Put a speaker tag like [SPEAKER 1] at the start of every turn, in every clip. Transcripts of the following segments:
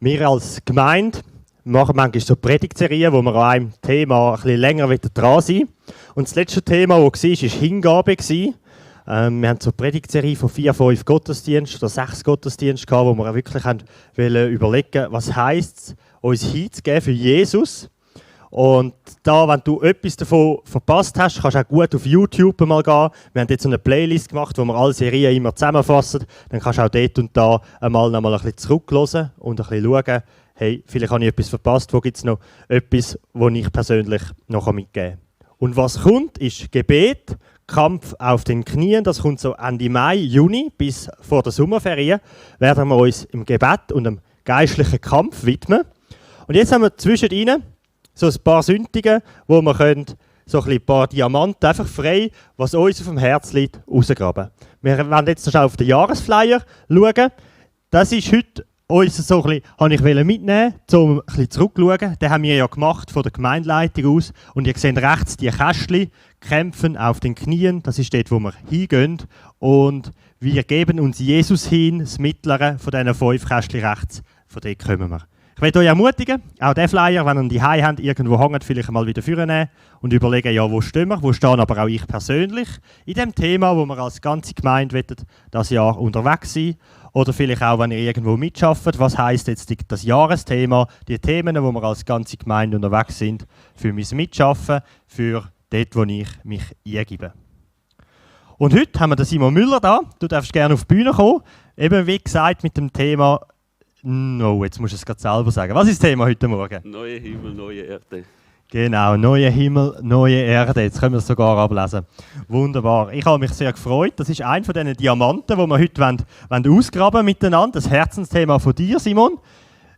[SPEAKER 1] Wir als Gemeinde machen manchmal so Predigtserien, wo wir an einem Thema ein bisschen länger dran sein wollen. Und das letzte Thema, das war Hingabe. Wir haben so eine Predigtserie von 4, 5 Gottesdiensten oder 6 Gottesdiensten gehabt, wo wir wirklich überlegen, was heisst es, uns hinzugeben für Jesus. Und da, wenn du etwas davon verpasst hast, kannst du auch gut auf YouTube mal gehen. Wir haben jetzt so eine Playlist gemacht, wo wir alle Serien immer zusammenfassen. Dann kannst du auch dort und da einmal noch mal ein bisschen zurückhören und ein bisschen schauen, hey, vielleicht habe ich etwas verpasst, wo gibt es noch etwas, das ich persönlich noch mitgeben kann. Und was kommt, ist Gebet, Kampf auf den Knien. Das kommt so Ende Mai, Juni bis vor der Sommerferien. Werden wir uns im Gebet und dem geistlichen Kampf widmen. Und jetzt haben wir zwischendrin so ein paar Sündigen, wo wir können, so ein paar Diamanten einfach frei, was uns auf dem Herz liegt, rausgraben. Wir werden jetzt noch auf den Jahresflyer schauen. Das ist heute uns so ein bisschen, habe ich mitnehmen, um ein bisschen zurückzuschauen. Den haben wir ja gemacht von der Gemeindeleitung aus. Und ihr seht rechts die Kästchen, kämpfen auf den Knien. Das ist dort, wo wir hingehen. Und wir geben uns Jesus hin, das Mittlere von diesen 5 Kästchen rechts. Von dort kommen wir. Ich möchte euch ermutigen, auch den Flyer, wenn ihr ihn daheim habt, irgendwo hängt, vielleicht mal wieder vornehmen und überlegen, ja, wo stehen wir, wo stehen aber auch ich persönlich in dem Thema, wo wir als ganze Gemeinde das Jahr unterwegs sein. Oder vielleicht auch, wenn ihr irgendwo mitarbeitet, was heisst jetzt das Jahresthema, die Themen, wo wir als ganze Gemeinde unterwegs sind, für mein Mitschaffen, für dort, wo ich mich eingebe. Und heute haben wir den Simon Müller da. Du darfst gerne auf die Bühne kommen. Eben wie gesagt mit dem Thema. No, jetzt musst du es gerade selber sagen. Was ist das Thema heute Morgen?
[SPEAKER 2] Neue Himmel, neue Erde.
[SPEAKER 1] Genau, neue Himmel, neue Erde. Jetzt können wir es sogar ablesen. Wunderbar. Ich habe mich sehr gefreut. Das ist einer von diesen Diamanten, die wir heute ausgraben miteinander. Das Herzensthema von dir, Simon.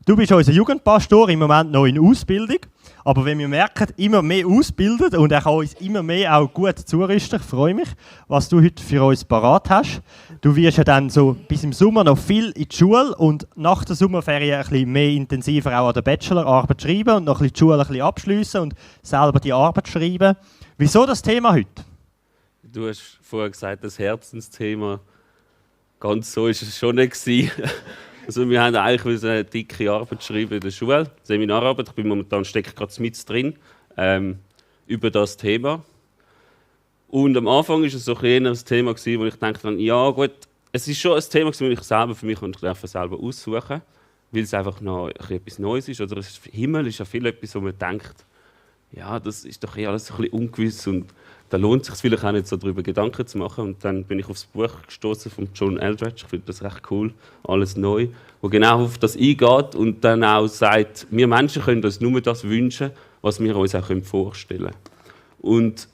[SPEAKER 1] Du bist unser Jugendpastor, im Moment noch in Ausbildung. Aber wenn wir merken, immer mehr ausbildet und er kann uns immer mehr auch gut zurüsten, ich freue mich, was du heute für uns parat hast. Du wirst ja dann so bis im Sommer noch viel in die Schule und nach der Sommerferien ein bisschen mehr intensiver auch an der Bachelorarbeit schreiben und noch ein bisschen die Schule ein bisschen abschliessen und selber die Arbeit schreiben. Wieso das Thema heute?
[SPEAKER 2] Du hast vorher gesagt, das Herzensthema. Ganz so war es schon nicht. Also wir haben eigentlich eine dicke Arbeit schreiben in der Schule, Seminararbeit. Ich bin momentan gerade mit drin über das Thema. Und am Anfang war es so ein Thema, wo ich dachte, ja gut, es ist schon ein Thema, das ich selber für mich selber aussuchen, weil es einfach noch etwas Neues ist. Oder Himmel ist ja viel etwas, wo man denkt, ja, das ist doch alles ein bisschen ungewiss und da lohnt es sich vielleicht auch nicht so darüber Gedanken zu machen. Und dann bin ich auf das Buch gestoßen von John Eldredge. Ich finde das recht cool, alles neu, wo genau auf das eingeht und dann auch sagt, wir Menschen können uns nur das wünschen, was wir uns auch vorstellen können. Und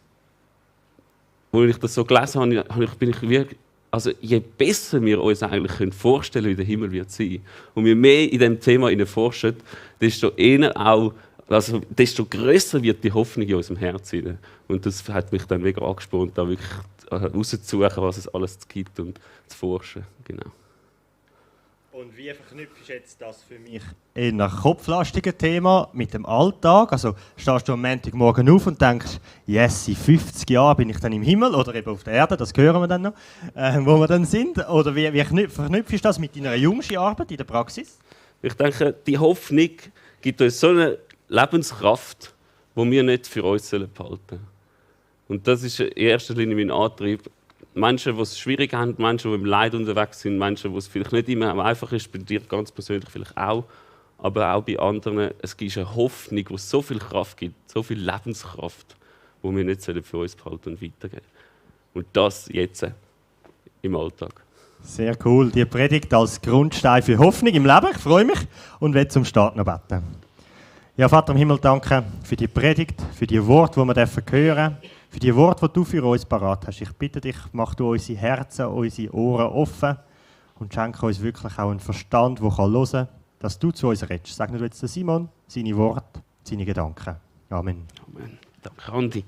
[SPEAKER 2] als ich das so gelesen habe, bin ich wirklich, also je besser wir uns eigentlich vorstellen können, wie der Himmel wird sein, und je mehr in diesem Thema forschen, desto eher auch, also desto grösser wird die Hoffnung in unserem Herzen. Und das hat mich dann wieder angespornt, da wirklich rauszusuchen, was es alles gibt und zu forschen. Genau.
[SPEAKER 1] Und wie verknüpfst du jetzt das für mich in ein kopflastiges Thema mit dem Alltag? Also stehst du am Montagmorgen auf und denkst, yes, in 50 Jahren bin ich dann im Himmel oder eben auf der Erde, das hören wir dann noch, wo wir dann sind. Oder wie verknüpfst du das mit deiner jüngsten Arbeit in der Praxis?
[SPEAKER 2] Ich denke, die Hoffnung gibt uns so eine Lebenskraft, die wir nicht für uns behalten sollen. Und das ist in erster Linie mein Antrieb. Menschen, die es schwierig haben, Menschen, die im Leid unterwegs sind, Menschen, wo es vielleicht nicht immer einfach ist, bei dir ganz persönlich vielleicht auch, aber auch bei anderen. Es gibt eine Hoffnung, die so viel Kraft gibt, so viel Lebenskraft, die wir nicht für uns behalten und weitergeben. Und das jetzt im Alltag.
[SPEAKER 1] Sehr cool. Die Predigt als Grundstein für Hoffnung im Leben. Ich freue mich und will zum Start noch beten. Ja, Vater im Himmel, danke für die Predigt, für die Worte, die wir hören dürfen, für die Worte, die du für uns parat hast. Ich bitte dich, mach du unsere Herzen, unsere Ohren offen und schenke uns wirklich auch einen Verstand, der hören kann, dass du zu uns redest. Segne du jetzt Simon, seine Worte, seine Gedanken. Amen.
[SPEAKER 2] Amen. Danke, Andi.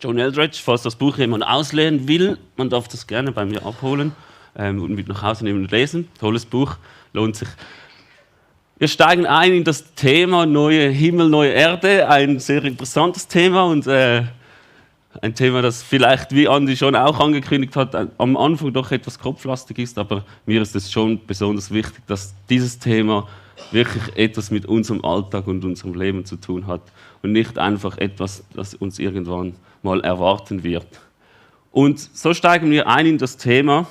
[SPEAKER 2] John Eldredge, falls das Buch jemand auslehnen will, man darf das gerne bei mir abholen und mit nach Hause nehmen und lesen. Tolles Buch, lohnt sich. Wir steigen ein in das Thema neue Himmel, neue Erde, ein sehr interessantes Thema und Ein Thema, das vielleicht, wie Andi schon auch angekündigt hat, am Anfang doch etwas kopflastig ist, aber mir ist es schon besonders wichtig, dass dieses Thema wirklich etwas mit unserem Alltag und unserem Leben zu tun hat und nicht einfach etwas, das uns irgendwann mal erwarten wird. Und so steigen wir ein in das Thema,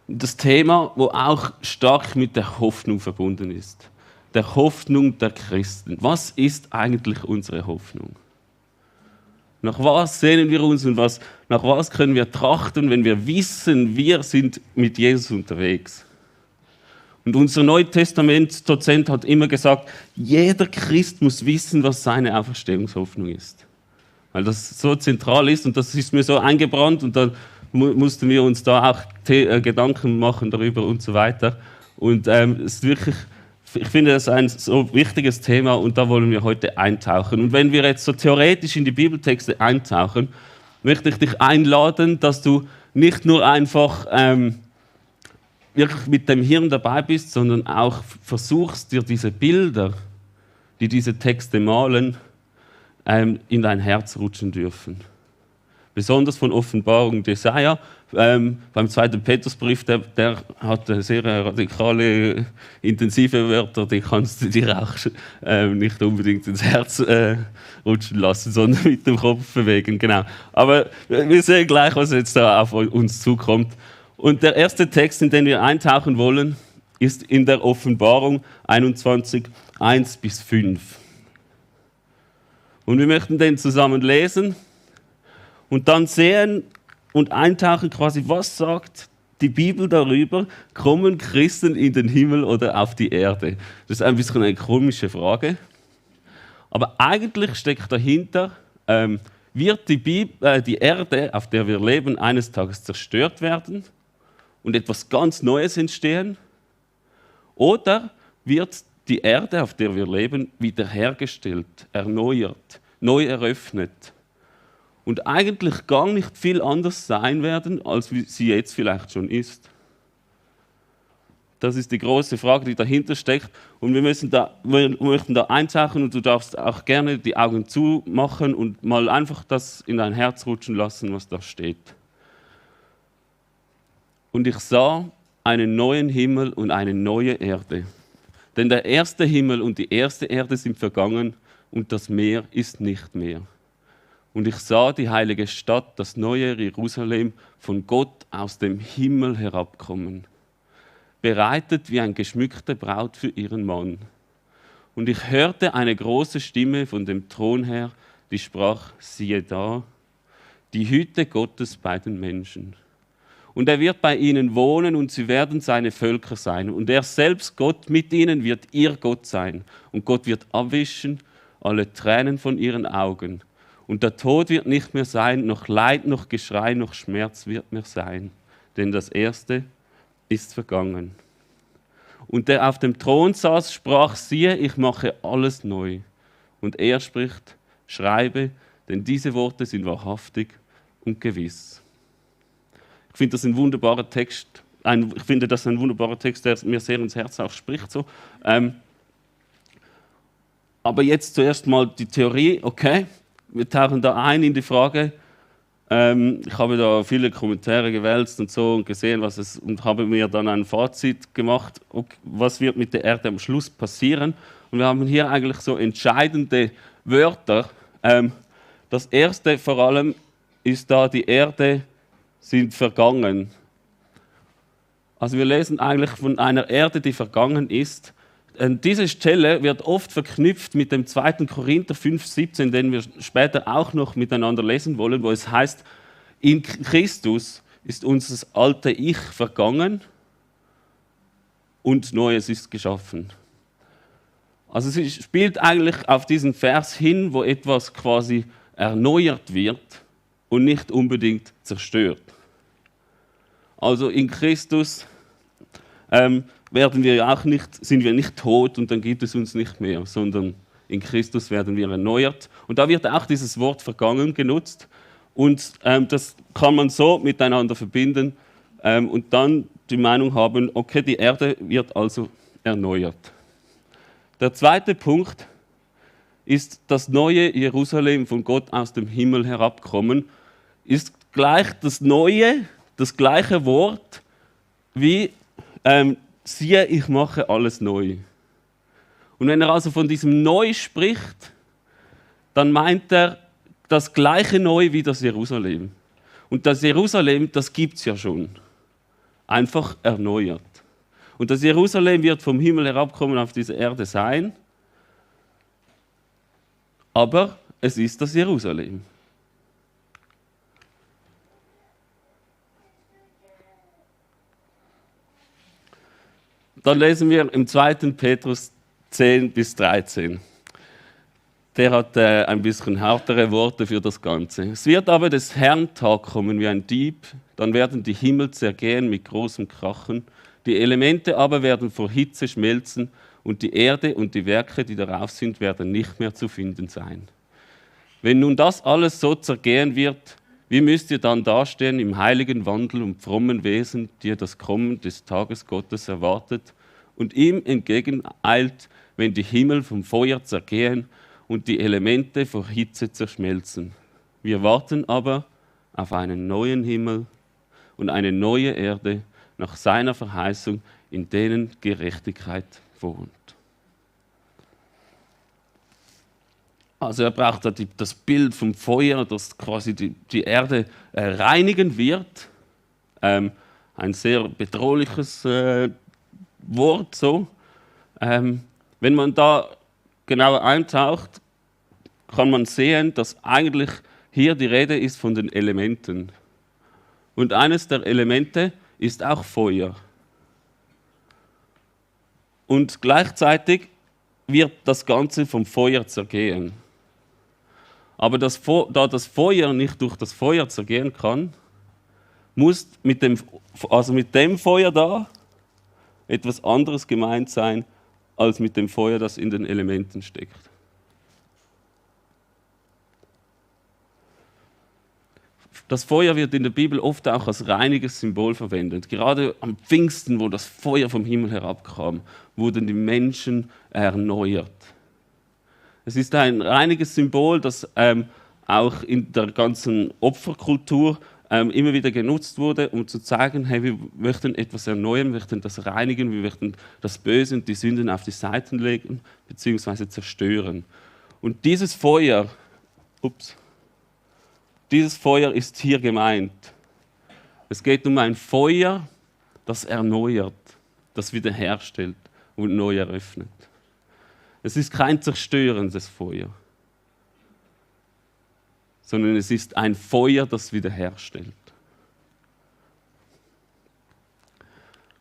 [SPEAKER 2] wo auch stark mit der Hoffnung verbunden ist. Der Hoffnung der Christen. Was ist eigentlich unsere Hoffnung? Nach was sehnen wir uns und nach was können wir trachten, wenn wir wissen, wir sind mit Jesus unterwegs? Und unser Neutestament-Dozent hat immer gesagt, jeder Christ muss wissen, was seine Auferstehungshoffnung ist. Weil das so zentral ist und das ist mir so eingebrannt und dann mussten wir uns da auch Gedanken machen darüber und so weiter. Und es ist wirklich, ich finde das ein so wichtiges Thema und da wollen wir heute eintauchen. Und wenn wir jetzt so theoretisch in die Bibeltexte eintauchen, möchte ich dich einladen, dass du nicht nur einfach wirklich mit dem Hirn dabei bist, sondern auch versuchst, dir diese Bilder, die diese Texte malen, in dein Herz rutschen dürfen. Besonders von Offenbarung Jesaja. Beim 2. Petrusbrief, der hat sehr radikale, intensive Wörter, die kannst du dir auch nicht unbedingt ins Herz rutschen lassen, sondern mit dem Kopf bewegen. Genau. Aber wir sehen gleich, was jetzt da auf uns zukommt. Und der erste Text, in den wir eintauchen wollen, ist in der Offenbarung 21, 1-5. Und wir möchten den zusammen lesen und dann sehen und eintauchen quasi, was sagt die Bibel darüber, kommen Christen in den Himmel oder auf die Erde? Das ist ein bisschen eine komische Frage. Aber eigentlich steckt dahinter, wird die Erde, auf der wir leben, eines Tages zerstört werden und etwas ganz Neues entstehen? Oder wird die Erde, auf der wir leben, wiederhergestellt, erneuert, neu eröffnet und eigentlich gar nicht viel anders sein werden, als wie sie jetzt vielleicht schon ist? Das ist die große Frage, die dahinter steckt. Und wir möchten da eintauchen und du darfst auch gerne die Augen zumachen und mal einfach das in dein Herz rutschen lassen, was da steht. Und ich sah einen neuen Himmel und eine neue Erde. Denn der erste Himmel und die erste Erde sind vergangen und das Meer ist nicht mehr. Und ich sah die heilige Stadt, das neue Jerusalem, von Gott aus dem Himmel herabkommen, bereitet wie eine geschmückte Braut für ihren Mann. Und ich hörte eine große Stimme von dem Thron her, die sprach, siehe da, die Hütte Gottes bei den Menschen. Und er wird bei ihnen wohnen und sie werden seine Völker sein. Und er selbst, Gott, mit ihnen wird ihr Gott sein. Und Gott wird abwischen alle Tränen von ihren Augen. Und der Tod wird nicht mehr sein, noch Leid, noch Geschrei, noch Schmerz wird mehr sein. Denn das Erste ist vergangen. Und der auf dem Thron saß, sprach, siehe, ich mache alles neu. Und er spricht, schreibe, denn diese Worte sind wahrhaftig und gewiss. Ich finde das ein wunderbarer Text. Ich finde das ein wunderbarer Text, der mir sehr ins Herz auch spricht. So. Aber jetzt zuerst mal die Theorie. Okay, wir tauchen da ein in die Frage. Ich habe da viele Kommentare gewälzt und so und gesehen, und habe mir dann ein Fazit gemacht, okay, was wird mit der Erde am Schluss passieren. Und wir haben hier eigentlich so entscheidende Wörter. Das erste vor allem ist da, die Erde sind vergangen. Also wir lesen eigentlich von einer Erde, die vergangen ist. Diese Stelle wird oft verknüpft mit dem 2. Korinther 5,17, den wir später auch noch miteinander lesen wollen, wo es heißt, in Christus ist unser alte Ich vergangen und Neues ist geschaffen. Also sie spielt eigentlich auf diesen Vers hin, wo etwas quasi erneuert wird und nicht unbedingt zerstört. Also in Christus sind wir nicht tot und dann gibt es uns nicht mehr, sondern in Christus werden wir erneuert. Und da wird auch dieses Wort vergangen genutzt und das kann man so miteinander verbinden und dann die Meinung haben, okay, die Erde wird also erneuert. Der zweite Punkt ist das neue Jerusalem von Gott aus dem Himmel herabkommen, ist gleich das neue, das gleiche Wort wie siehe, ich mache alles neu. Und wenn er also von diesem Neu spricht, dann meint er das gleiche Neu wie das Jerusalem. Und das Jerusalem, das gibt es ja schon. Einfach erneuert. Und das Jerusalem wird vom Himmel herabkommen auf diese Erde sein. Aber es ist das Jerusalem. Dann lesen wir im 2. Petrus 10 bis 13. Der hat ein bisschen härtere Worte für das Ganze. Es wird aber des Herrn Tag kommen wie ein Dieb, dann werden die Himmel zergehen mit großem Krachen, die Elemente aber werden vor Hitze schmelzen und die Erde und die Werke, die darauf sind, werden nicht mehr zu finden sein. Wenn nun das alles so zergehen wird, wie müsst ihr dann dastehen im heiligen Wandel und frommen Wesen, die ihr das Kommen des Tages Gottes erwartet und ihm entgegeneilt, wenn die Himmel vom Feuer zergehen und die Elemente vor Hitze zerschmelzen. Wir warten aber auf einen neuen Himmel und eine neue Erde nach seiner Verheißung, in denen Gerechtigkeit wohnt. Also er braucht da das Bild vom Feuer, das quasi die Erde reinigen wird. Ein sehr bedrohliches Wort so. Wenn man da genauer eintaucht, kann man sehen, dass eigentlich hier die Rede ist von den Elementen. Und eines der Elemente ist auch Feuer. Und gleichzeitig wird das Ganze vom Feuer zergehen. Aber da das Feuer nicht durch das Feuer zergehen kann, muss mit dem Feuer da etwas anderes gemeint sein, als mit dem Feuer, das in den Elementen steckt. Das Feuer wird in der Bibel oft auch als reiniges Symbol verwendet. Gerade am Pfingsten, wo das Feuer vom Himmel herabkam, wurden die Menschen erneuert. Es ist ein reiniges Symbol, das auch in der ganzen Opferkultur immer wieder genutzt wurde, um zu zeigen, hey, wir möchten etwas erneuern, wir möchten das reinigen, wir möchten das Böse und die Sünden auf die Seiten legen bzw. zerstören. Und dieses Feuer ist hier gemeint. Es geht um ein Feuer, das erneuert, das wiederherstellt und neu eröffnet. Es ist kein zerstörendes Feuer, sondern es ist ein Feuer, das wiederherstellt.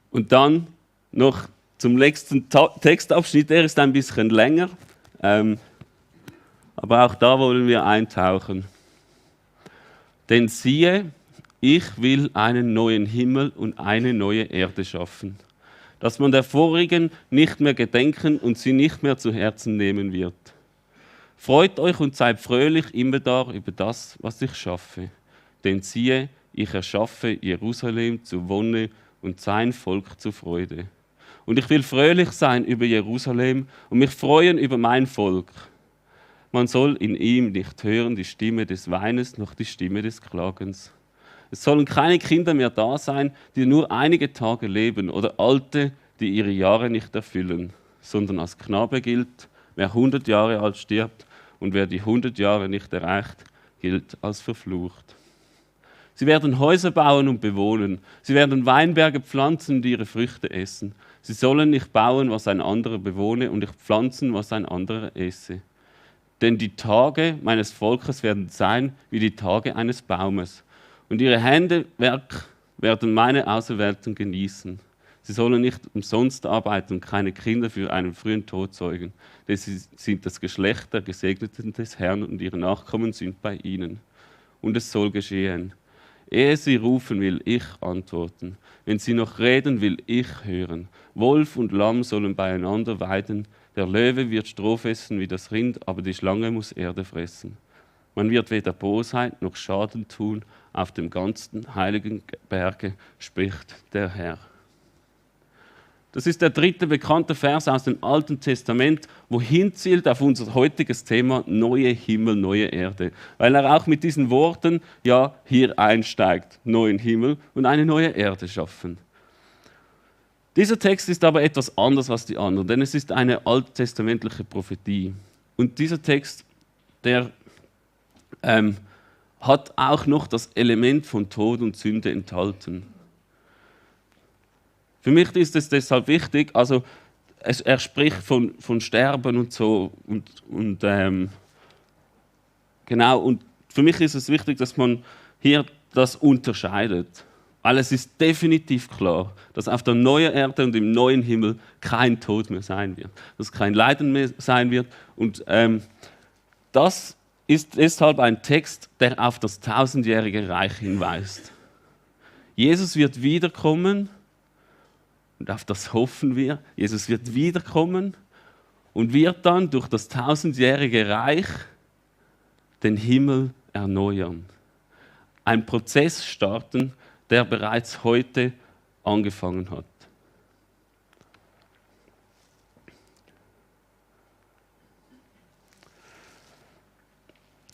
[SPEAKER 2] Und dann noch zum letzten Textabschnitt, der ist ein bisschen länger, aber auch da wollen wir eintauchen. Denn siehe, ich will einen neuen Himmel und eine neue Erde schaffen, dass man der vorigen nicht mehr gedenken und sie nicht mehr zu Herzen nehmen wird. Freut euch und seid fröhlich immerdar über das, was ich schaffe. Denn siehe, ich erschaffe Jerusalem zu Wonne und sein Volk zu Freude. Und ich will fröhlich sein über Jerusalem und mich freuen über mein Volk. Man soll in ihm nicht hören die Stimme des Weines noch die Stimme des Klagens. Es sollen keine Kinder mehr da sein, die nur einige Tage leben, oder Alte, die ihre Jahre nicht erfüllen, sondern als Knabe gilt, wer 100 Jahre alt stirbt und wer die 100 Jahre nicht erreicht, gilt als verflucht. Sie werden Häuser bauen und bewohnen. Sie werden Weinberge pflanzen und ihre Früchte essen. Sie sollen nicht bauen, was ein anderer bewohne, und nicht pflanzen, was ein anderer esse. Denn die Tage meines Volkes werden sein wie die Tage eines Baumes. Und ihre Händewerk werden meine Auserwählten genießen. Sie sollen nicht umsonst arbeiten und keine Kinder für einen frühen Tod zeugen, denn sie sind das Geschlecht der Gesegneten des Herrn und ihre Nachkommen sind bei ihnen. Und es soll geschehen. Ehe sie rufen, will ich antworten. Wenn sie noch reden, will ich hören. Wolf und Lamm sollen beieinander weiden. Der Löwe wird Stroh fressen wie das Rind, aber die Schlange muss Erde fressen. Man wird weder Bosheit noch Schaden tun auf dem ganzen heiligen Berge, spricht der Herr. Das ist der dritte bekannte Vers aus dem Alten Testament, wo hinzielt auf unser heutiges Thema neue Himmel, neue Erde. Weil er auch mit diesen Worten ja hier einsteigt, neuen Himmel und eine neue Erde schaffen. Dieser Text ist aber etwas anders als die anderen, denn es ist eine alttestamentliche Prophetie. Und dieser Text, der hat auch noch das Element von Tod und Sünde enthalten. Für mich ist es deshalb wichtig, also er spricht von Sterben und so genau, und für mich ist es wichtig, dass man hier das unterscheidet. Weil es ist definitiv klar, dass auf der neuen Erde und im neuen Himmel kein Tod mehr sein wird, dass kein Leiden mehr sein wird. Und das ist deshalb ein Text, der auf das 1000-jährige Reich hinweist. Jesus wird wiederkommen. Und auf das hoffen wir. Jesus wird wiederkommen und wird dann durch das 1000-jährige Reich den Himmel erneuern. Ein Prozess starten, der bereits heute angefangen hat.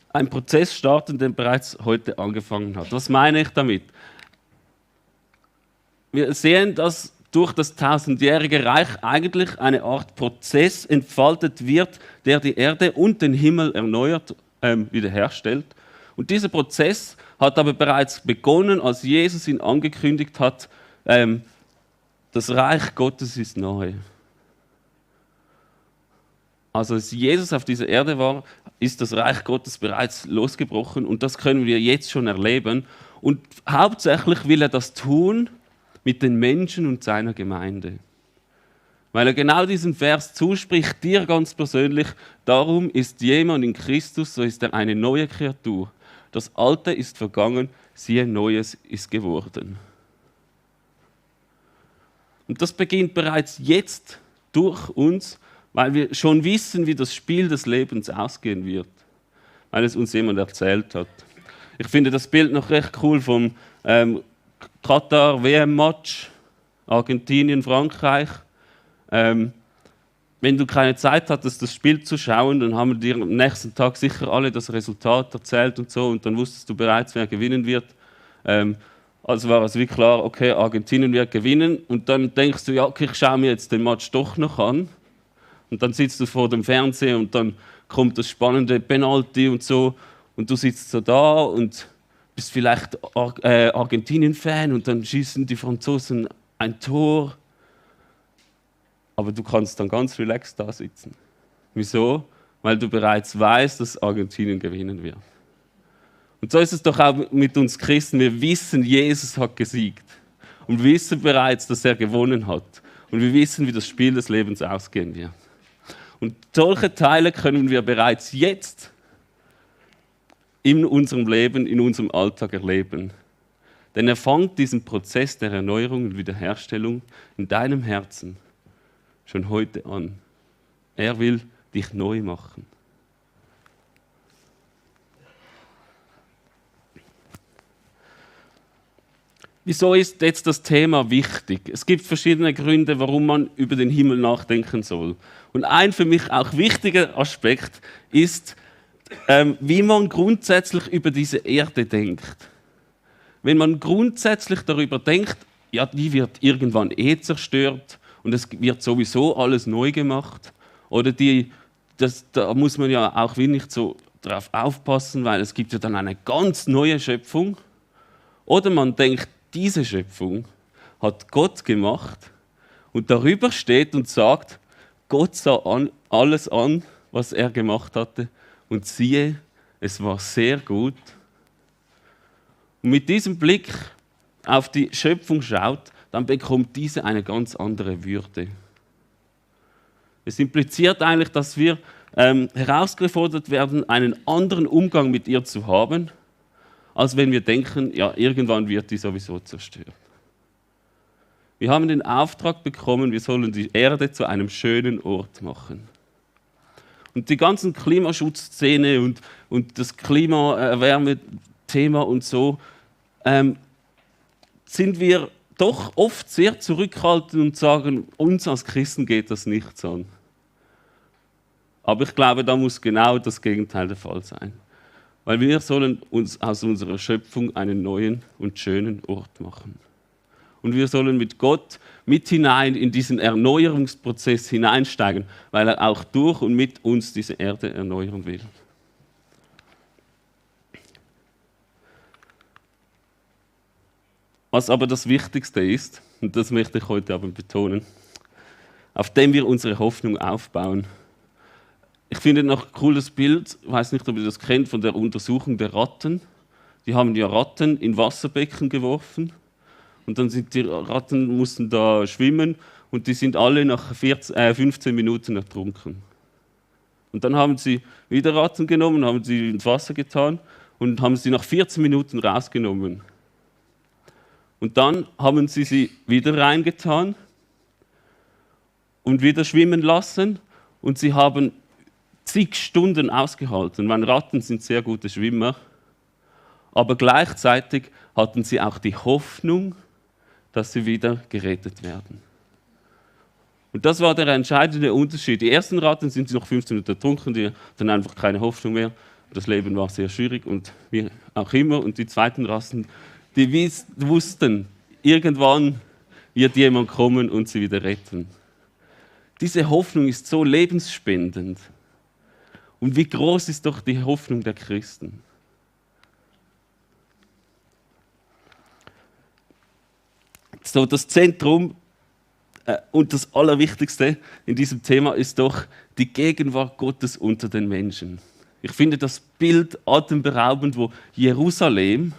[SPEAKER 2] Ein Prozess starten, der bereits heute angefangen hat. Was meine ich damit? Wir sehen, dass durch das 1000-jährige Reich eigentlich eine Art Prozess entfaltet wird, der die Erde und den Himmel erneuert, wiederherstellt. Und dieser Prozess hat aber bereits begonnen, als Jesus ihn angekündigt hat, das Reich Gottes ist nahe. Also als Jesus auf dieser Erde war, ist das Reich Gottes bereits losgebrochen und das können wir jetzt schon erleben. Und hauptsächlich will er das tun mit den Menschen und seiner Gemeinde. Weil er genau diesen Vers zuspricht, dir ganz persönlich, darum ist jemand in Christus, so ist er eine neue Kreatur. Das Alte ist vergangen, siehe, Neues ist geworden. Und das beginnt bereits jetzt durch uns, weil wir schon wissen, wie das Spiel des Lebens ausgehen wird. Weil es uns jemand erzählt hat. Ich finde das Bild noch recht cool vom Katar WM-Match, Argentinien, Frankreich. Wenn du keine Zeit hattest, das Spiel zu schauen, dann haben wir dir am nächsten Tag sicher alle das Resultat erzählt und so und dann wusstest du bereits, wer gewinnen wird. Also war es wie klar, okay, Argentinien wird gewinnen und dann denkst du, ja, okay, ich schaue mir jetzt den Match doch noch an und dann sitzt du vor dem Fernseher und dann kommt das spannende Penalty und so und du sitzt so da und bist vielleicht Argentinien-Fan und dann schießen die Franzosen ein Tor. Aber du kannst dann ganz relaxed da sitzen. Wieso? Weil du bereits weißt, dass Argentinien gewinnen wird. Und so ist es doch auch mit uns Christen. Wir wissen, Jesus hat gesiegt. Und wir wissen bereits, dass er gewonnen hat. Und wir wissen, wie das Spiel des Lebens ausgehen wird. Und solche Teile können wir bereits jetzt in unserem Leben, in unserem Alltag erleben. Denn er fängt diesen Prozess der Erneuerung und Wiederherstellung in deinem Herzen schon heute an. Er will dich neu machen. Wieso ist jetzt das Thema wichtig? Es gibt verschiedene Gründe, warum man über den Himmel nachdenken soll. Und ein für mich auch wichtiger Aspekt ist, wie man grundsätzlich über diese Erde denkt. Wenn man grundsätzlich darüber denkt, ja, die wird irgendwann zerstört und es wird sowieso alles neu gemacht, oder da muss man ja auch nicht so drauf aufpassen, weil es gibt ja dann eine ganz neue Schöpfung. Oder man denkt, diese Schöpfung hat Gott gemacht und darüber steht und sagt, Gott sah alles an, was er gemacht hatte und siehe, es war sehr gut. Und mit diesem Blick auf die Schöpfung schaut, dann bekommt diese eine ganz andere Würde. Es impliziert eigentlich, dass wir herausgefordert werden, einen anderen Umgang mit ihr zu haben, als wenn wir denken, ja, irgendwann wird die sowieso zerstört. Wir haben den Auftrag bekommen, wir sollen die Erde zu einem schönen Ort machen. Und die ganzen Klimaschutzszene und das Klimaerwärme-Thema und so, sind wir doch oft sehr zurückhaltend und sagen, uns als Christen geht das nichts an. Aber ich glaube, da muss genau das Gegenteil der Fall sein. Weil wir sollen uns aus unserer Schöpfung einen neuen und schönen Ort machen. Und wir sollen mit Gott mit hinein in diesen Erneuerungsprozess hineinsteigen, weil er auch durch und mit uns diese Erde erneuern will. Was aber das Wichtigste ist, und das möchte ich heute Abend betonen, auf dem wir unsere Hoffnung aufbauen. Ich finde noch ein cooles Bild, ich weiß nicht, ob ihr das kennt, von der Untersuchung der Ratten. Die haben ja Ratten in Wasserbecken geworfen und dann sind die Ratten mussten da schwimmen und die sind alle nach 15 Minuten ertrunken. Und dann haben sie wieder Ratten genommen, haben sie ins Wasser getan und haben sie nach 14 Minuten rausgenommen. Und dann haben sie wieder reingetan und wieder schwimmen lassen und sie haben zig Stunden ausgehalten. Meine Ratten sind sehr gute Schwimmer, aber gleichzeitig hatten sie auch die Hoffnung, dass sie wieder gerettet werden. Und das war der entscheidende Unterschied. Die ersten Ratten sind noch 15 Minuten ertrunken, die hatten einfach keine Hoffnung mehr. Das Leben war sehr schwierig und wie auch immer. Und die zweiten Rassen, die wussten, irgendwann wird jemand kommen und sie wieder retten. Diese Hoffnung ist so lebensspendend. Und wie groß ist doch die Hoffnung der Christen? So, das Zentrum und das Allerwichtigste in diesem Thema ist doch die Gegenwart Gottes unter den Menschen. Ich finde das Bild atemberaubend, wo Jerusalem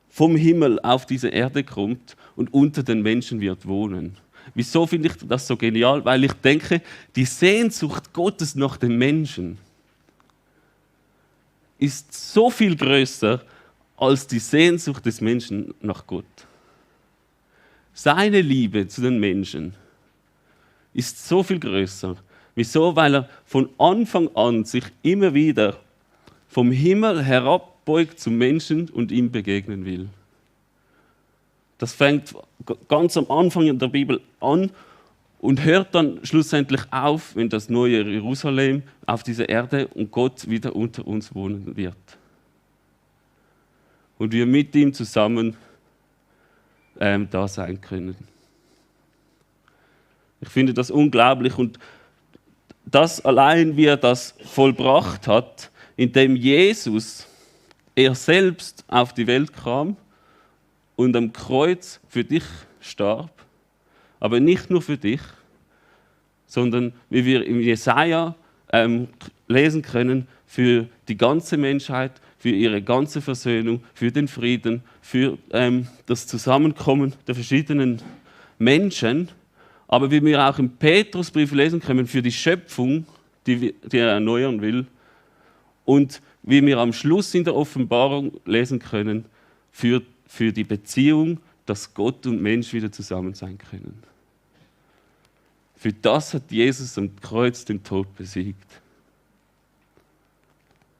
[SPEAKER 2] vom Himmel auf diese Erde kommt und unter den Menschen wird wohnen. Wieso finde ich das so genial? Weil ich denke, die Sehnsucht Gottes nach den Menschen ist so viel größer als die Sehnsucht des Menschen nach Gott. Seine Liebe zu den Menschen ist so viel größer. Wieso? Weil er von Anfang an sich immer wieder vom Himmel herabbeugt zum Menschen und ihm begegnen will. Das fängt ganz am Anfang in der Bibel an und hört dann schlussendlich auf, wenn das neue Jerusalem auf dieser Erde und Gott wieder unter uns wohnen wird. Und wir mit ihm zusammen da sein können. Ich finde das unglaublich und das allein, wie er das vollbracht hat, indem Jesus, er selbst auf die Welt kam und am Kreuz für dich starb, aber nicht nur für dich, sondern wie wir im Jesaja lesen können, für die ganze Menschheit, für ihre ganze Versöhnung, für den Frieden, für das Zusammenkommen der verschiedenen Menschen, aber wie wir auch im Petrusbrief lesen können, für die Schöpfung, die er erneuern will, und wie wir am Schluss in der Offenbarung lesen können, für die Beziehung, dass Gott und Mensch wieder zusammen sein können. Für das hat Jesus am Kreuz den Tod besiegt.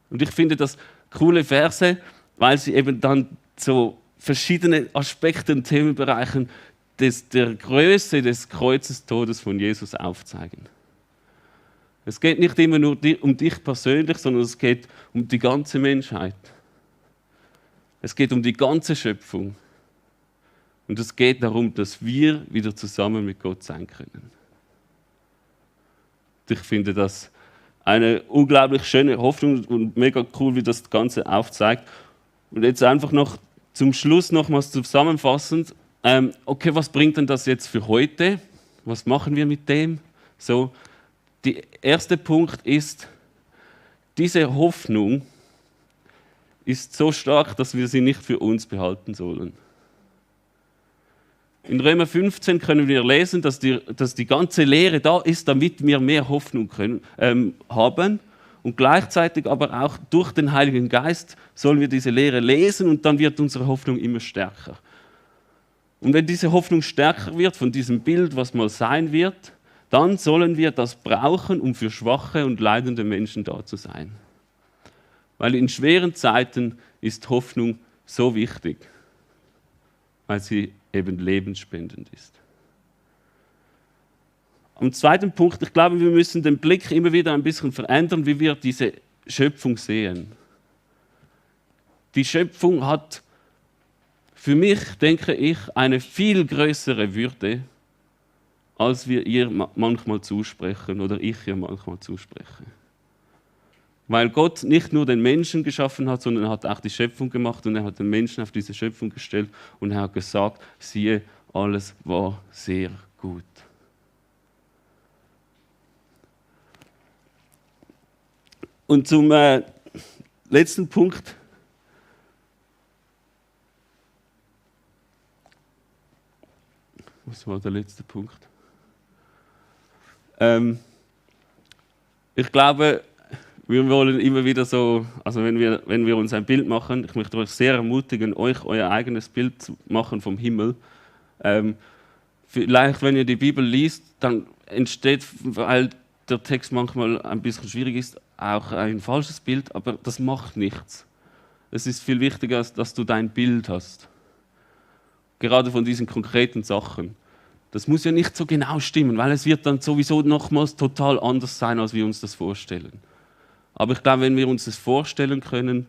[SPEAKER 2] Und ich finde das coole Verse, weil sie eben dann so verschiedene Aspekte und Themenbereichen der Größe des Kreuzestodes von Jesus aufzeigen. Es geht nicht immer nur um dich persönlich, sondern es geht um die ganze Menschheit. Es geht um die ganze Schöpfung. Und es geht darum, dass wir wieder zusammen mit Gott sein können. Ich finde das eine unglaublich schöne Hoffnung und mega cool, wie das Ganze aufzeigt. Und jetzt einfach noch zum Schluss nochmals zusammenfassend. Okay, was bringt denn das jetzt für heute? Was machen wir mit dem? So, der erste Punkt ist, diese Hoffnung ist so stark, dass wir sie nicht für uns behalten sollen. In Römer 15 können wir lesen, dass die ganze Lehre da ist, damit wir mehr Hoffnung haben. Und gleichzeitig aber auch durch den Heiligen Geist sollen wir diese Lehre lesen und dann wird unsere Hoffnung immer stärker. Und wenn diese Hoffnung stärker wird von diesem Bild, was mal sein wird, dann sollen wir das brauchen, um für schwache und leidende Menschen da zu sein. Weil in schweren Zeiten ist Hoffnung so wichtig. weil sie eben lebensspendend ist. Am zweiten Punkt, ich glaube, wir müssen den Blick immer wieder ein bisschen verändern, wie wir diese Schöpfung sehen. Die Schöpfung hat für mich, denke ich, eine viel größere Würde, als wir ihr manchmal zusprechen oder ich ihr manchmal zuspreche. Weil Gott nicht nur den Menschen geschaffen hat, sondern er hat auch die Schöpfung gemacht und er hat den Menschen auf diese Schöpfung gestellt und er hat gesagt, siehe, alles war sehr gut. Und zum letzten Punkt. Was war der letzte Punkt? Ich glaube, wir wollen immer wieder so, also wenn wir uns ein Bild machen, ich möchte euch sehr ermutigen, euch euer eigenes Bild zu machen vom Himmel. Vielleicht, wenn ihr die Bibel liest, dann entsteht, weil der Text manchmal ein bisschen schwierig ist, auch ein falsches Bild, aber das macht nichts. Es ist viel wichtiger, dass du dein Bild hast. Gerade von diesen konkreten Sachen. Das muss ja nicht so genau stimmen, weil es wird dann sowieso nochmals total anders sein, als wir uns das vorstellen. Aber ich glaube, wenn wir uns das vorstellen können,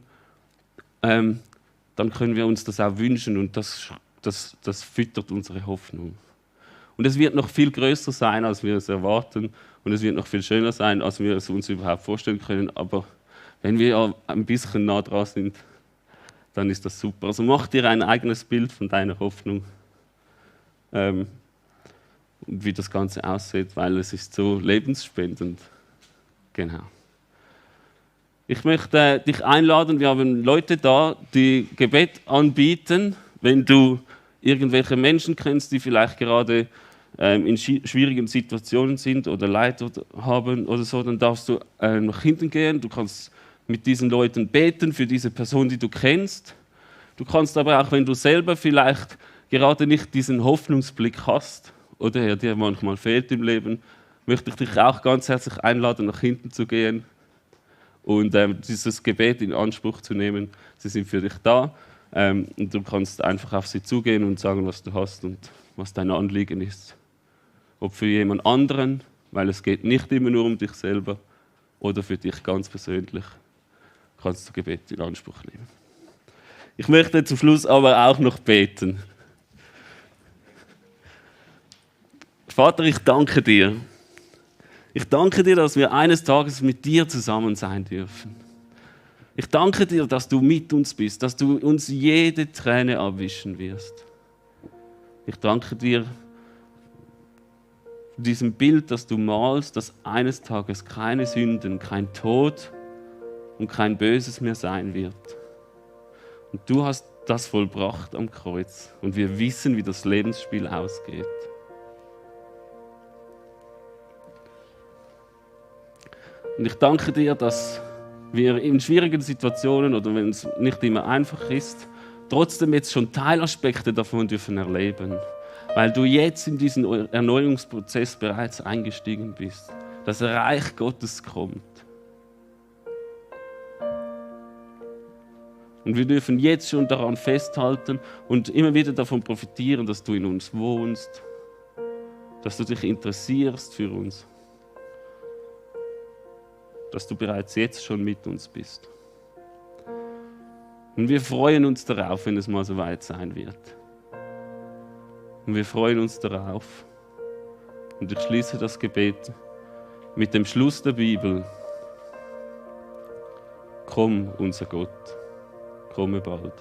[SPEAKER 2] dann können wir uns das auch wünschen und das füttert unsere Hoffnung. Und es wird noch viel größer sein, als wir es erwarten und es wird noch viel schöner sein, als wir es uns überhaupt vorstellen können. Aber wenn wir ein bisschen nah dran sind, dann ist das super. Also mach dir ein eigenes Bild von deiner Hoffnung. Und wie das Ganze aussieht, weil es ist so lebensspendend. Genau. Ich möchte dich einladen, wir haben Leute da, die Gebet anbieten. Wenn du irgendwelche Menschen kennst, die vielleicht gerade in schwierigen Situationen sind oder Leid haben oder so, dann darfst du nach hinten gehen. Du kannst mit diesen Leuten beten für diese Person, die du kennst. Du kannst aber auch, wenn du selber vielleicht gerade nicht diesen Hoffnungsblick hast oder er dir manchmal fehlt im Leben, möchte ich dich auch ganz herzlich einladen, nach hinten zu gehen und dieses Gebet in Anspruch zu nehmen. Sie sind für dich da und du kannst einfach auf sie zugehen und sagen, was du hast und was dein Anliegen ist. Ob für jemand anderen, weil es geht nicht immer nur um dich selber, oder für dich ganz persönlich, kannst du Gebet in Anspruch nehmen. Ich möchte zum Schluss aber auch noch beten. Vater, ich danke dir. Ich danke dir, dass wir eines Tages mit dir zusammen sein dürfen. Ich danke dir, dass du mit uns bist, dass du uns jede Träne abwischen wirst. Ich danke dir für diesem Bild, das du malst, dass eines Tages keine Sünden, kein Tod und kein Böses mehr sein wird. Und du hast das vollbracht am Kreuz und wir wissen, wie das Lebensspiel ausgeht. Und ich danke dir, dass wir in schwierigen Situationen oder wenn es nicht immer einfach ist, trotzdem jetzt schon Teilaspekte davon dürfen erleben. Weil du jetzt in diesen Erneuerungsprozess bereits eingestiegen bist. Das Reich Gottes kommt. Und wir dürfen jetzt schon daran festhalten und immer wieder davon profitieren, dass du in uns wohnst, dass du dich interessierst für uns, dass du bereits jetzt schon mit uns bist. Und wir freuen uns darauf, wenn es mal so weit sein wird. Und wir freuen uns darauf. Und ich schließe das Gebet mit dem Schluss der Bibel. Komm, unser Gott, komme bald.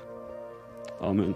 [SPEAKER 2] Amen.